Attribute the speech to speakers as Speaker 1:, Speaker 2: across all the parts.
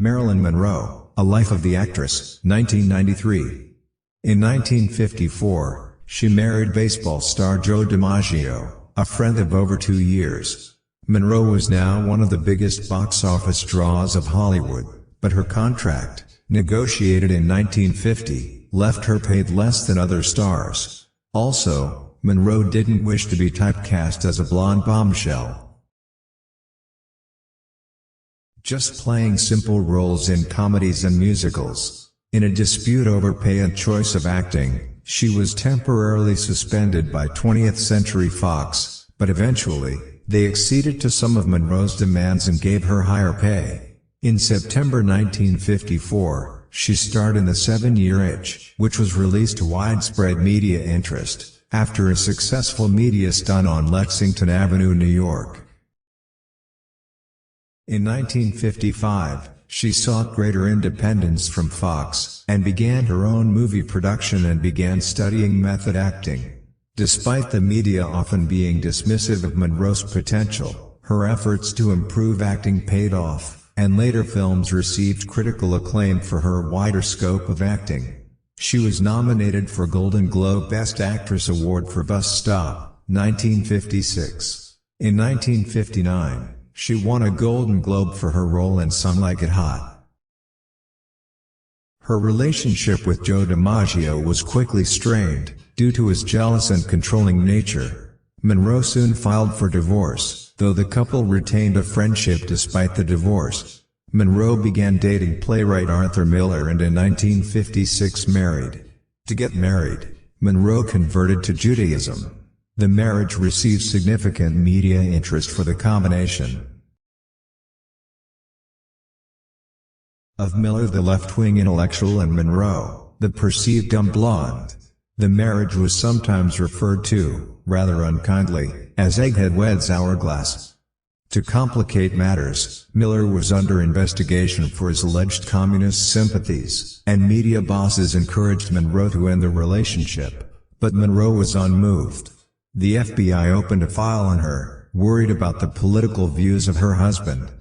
Speaker 1: Marilyn Monroe, A Life of the Actress, 1993. In 1954, she married baseball star Joe DiMaggio, a friend of over 2 years. Monroe was now one of the biggest box office draws of Hollywood, but her contract, negotiated in 1950, left her paid less than other stars. Also, Monroe didn't wish to be typecast as a blonde bombshell. Just playing simple roles in comedies and musicals. In a dispute over pay and choice of acting, she was temporarily suspended by 20th Century Fox, but eventually, they acceded to some of Monroe's demands and gave her higher pay. In September 1954, she starred in The 7-Year Itch, which was released to widespread media interest, after a successful media stunt on Lexington Avenue, New York. In 1955, she sought greater independence from Fox, and began her own movie production and began studying method acting. Despite the media often being dismissive of Monroe's potential, her efforts to improve acting paid off, and later films received critical acclaim for her wider scope of acting. She was nominated for Golden Globe Best Actress Award for Bus Stop, 1956. In 1959, she won a Golden Globe for her role in Some Like It Hot. Her relationship with Joe DiMaggio was quickly strained, due to his jealous and controlling nature. Monroe soon filed for divorce, though the couple retained a friendship despite the divorce. Monroe began dating playwright Arthur Miller and in 1956 married. To get married, Monroe converted to Judaism. The marriage received significant media interest for the combination. Of Miller, the left-wing intellectual, and Monroe, the perceived dumb blonde. The marriage was sometimes referred to, rather unkindly, as egghead weds hourglass. To complicate matters, Miller was under investigation for his alleged communist sympathies, and media bosses encouraged Monroe to end the relationship. But Monroe was unmoved. The FBI opened a file on her, worried about the political views of her husband.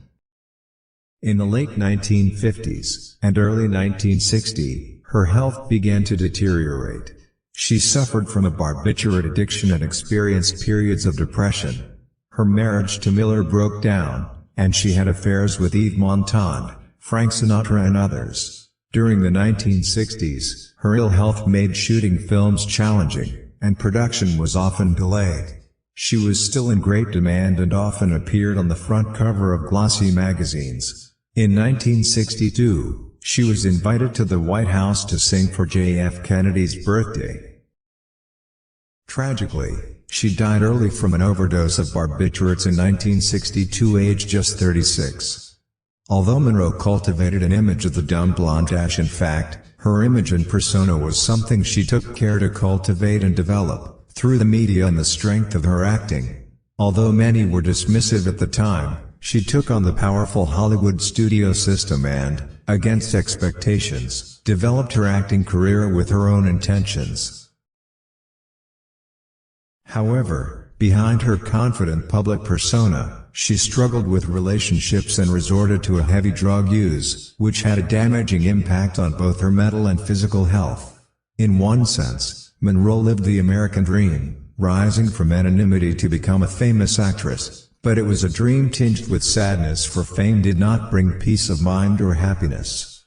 Speaker 1: In the late 1950s, and early 1960s, her health began to deteriorate. She suffered from a barbiturate addiction and experienced periods of depression. Her marriage to Miller broke down, and she had affairs with Yves Montand, Frank Sinatra and others. During the 1960s, her ill health made shooting films challenging, and production was often delayed. She was still in great demand and often appeared on the front cover of glossy magazines. In 1962, she was invited to the White House to sing for J.F. Kennedy's birthday. Tragically, she died early from an overdose of barbiturates in 1962, aged just 36. Although Monroe cultivated an image of the dumb blonde, in fact, her image and persona was something she took care to cultivate and develop, through the media and the strength of her acting. Although many were dismissive at the time, she took on the powerful Hollywood studio system and, against expectations, developed her acting career with her own intentions. However, behind her confident public persona, she struggled with relationships and resorted to a heavy drug use, which had a damaging impact on both her mental and physical health. In one sense, Monroe lived the American dream, rising from anonymity to become a famous actress. But it was a dream tinged with sadness, for fame did not bring peace of mind or happiness.